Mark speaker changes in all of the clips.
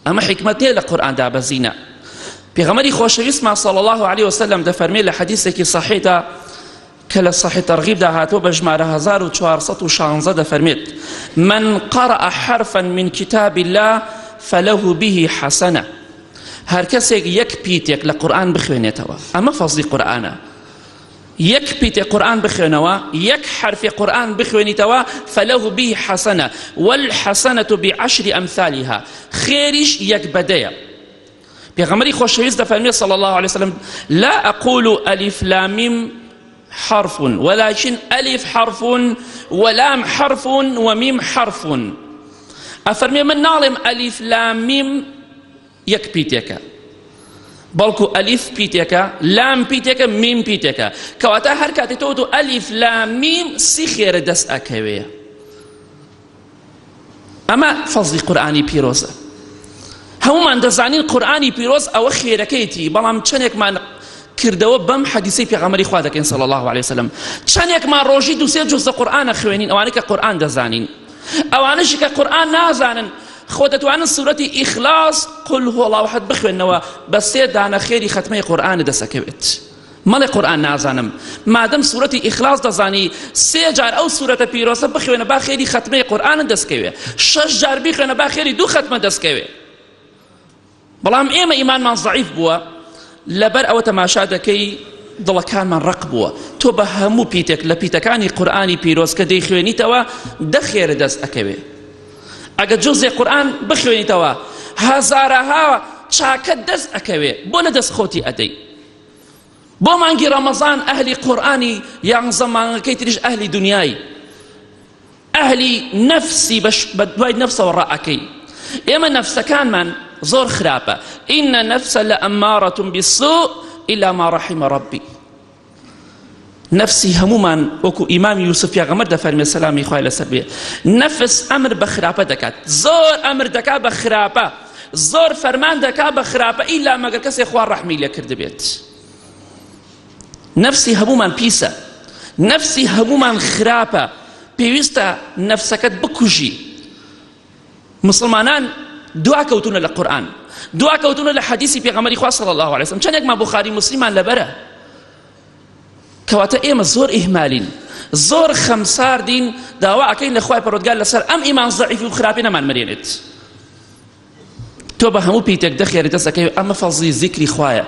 Speaker 1: ئەمە حکمت نییە لە قورئاندا بەزینە. پێغەمبەری خۆشەویستمان صلی الله عليه وسلم دەفەرمێت لە حەدیثێکی صحیحدا کە لە صحیح تەرغیبدا هاتووە بە ژمارە 1416 دەفەرمێت: من قرأ حرفا من كتاب الله فله به حسنة. هەر کەسێک یەک پیتێک لە قورئان بخوێنێتەوە، ئەمە فەزلی قورئانە، یەک پیتێ قورئان بخوێنەوە، یەک حرفی قورئان بخوێنیتەوە، فله به حسنة والحسنة بعشر أمثالها، خێریش یەک بەدەیە. پێغەمبەری خۆشەویست دەفەرمێت صلی الله عليه وسلم: لا أقول ألف لام ميم حرف ولكن ألف حرف ولام حرف وميم حرف. أفرمي من ناڵێم ألف لام ميم یەک پیتێکە، بەڵکو ئەلیف پیتێکە، لام پیتێکە، میم پیتێکە، کەواتە هەر کاتێک تۆ ئەلیف لام میم سی خێرە دەست ئەکەوێ. ئەمە فەزلی قورئانی پیرۆزە. هەمومان دەزانین قورئانی پیرۆز ئەوە خێرەکەیەتی، بەڵام چەندێکمان کردەوە بەم حەدیثەی پێغەمبەری خوا دەکەین صلی الله عليه وسلم. چەندێکمان ڕۆژی دووسێ جوزە قورئانە خوێنین، ئەوانەی کە قورئان دەزانین، ئەوانەشی کە قورئان نازانن خۆ دەتوانن سوورەتی ئیخلاص قل هو الله احد بخوێنەوە، بە سێ دانە خێری ختمەی قورئانە دەسەکەوێت. مەڵێ قورئان نازانم، مادەم سوورەتی ئیخلاص دەزانی، سێ جار ئەو سوورەتە پیرۆزە بخوێنە با خێری ختمەی قورئانە دەستکەوێ، 6 جار بخوێنە با خێری 2 ختمە دەستکەوێ. بەڵام ئێمە ئیمانمان ضعیف بووە، لەبەر ئەوە تەماشا دەکەی دڵەکانمان ڕق بووە. تۆ بە هەموو پیتێک لە پیتەکانی قورئانی پیرۆز کە دەیخوێنیتەوە 10 خێرە دەست ئەکەوێ. ئەگە جوزێ قورئان بخوێنیتەوە هەزارەها چاکە دەست ئەکەوێ، بۆ لە دەست خۆتی ئەدەی. بۆ مانگی ڕەمەزان ئەهلی قورئانی 11 مانگەکەی تریش ئەهلی دنیای، ئەهلی نەفسی بە دوای نەفسەوە ڕائەکەی. ئێمە نەفسەکانمان زۆر خراپە. ئینە نەفسە لەئەمارەة بالسوء إلا ما رحم ربي. نفسی هەمومان وەکو ئیمامی یوسف پێغەمبەر دەفەرمێت سەلامی خوای لەسەر بێ، نەفس ئەمر بە خراپە دەکات، زۆر ئەمر دەکات بە خراپە، زۆر فەرمان دەکات بە خراپە، ئیلا مەگەر کەسێک خوا ڕەحمی لێ کرد بێت. نفسی هەمومان پیسە، نفسی هەمومان خراپە، پێویستە نەفسەکەت بکوژی. مسلمانان دواکەوتونە لە قورئان، دواکەوتونە لە حەدیثی پێغەمبەری خوا صلی الله عليه وسلم. چەندێکمان بوخاری مسلمان لەبەرە، کەواتە ئێمە زۆر ئیهمالین، زۆر خەمساردین، داوا ئەکەین لە خوای پەروەردگار لەسەر ئەم ئیمان زەعیفی و خراپی نەمان مرێنێت. تۆ بە هەموو پیتێک 10 خێرە دەست ئەکەوێ، ئەمە فەزلی ذیکری خوایە،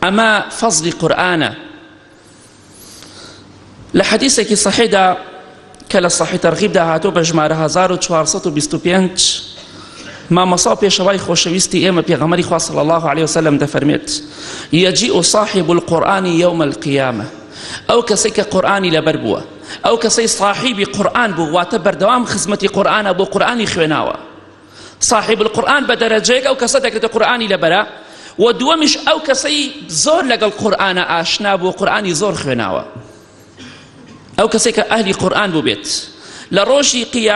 Speaker 1: ئەمە فەزلی قورئانە. لە حەدیثێکی صحیحدا کە لە صحیح تەرغیبدا هاتووە بە ژمارە 1425 مامەسا و پێشەوای خۆشەویستی ئێمە پێغەمبەری خوا صلی الله عليه وسلم دەفەرمێت: یەجیء صاحب القورآن یوم القیامة. ئەو کەسەی کە قورئانی لەبەر بووە، ئەو کەسەی صاحبی قورئان بوو، واتە بەردەوام خزمەتی قورئانە، بۆ قورئانی خوێناوە. صاحب القورئان بە دەرەجەیەک ئەو کەسە دەکرێتە قورئانی لەبەرە، و دووەمیش ئەو کەسەی زۆر لەگەڵ قورئانە ئاشنا بوو، قورئانی زۆر خوێناوە. ئەو کەسێک کە ئەهلی قورئان بوو بێت لە ڕۆژی قیامەت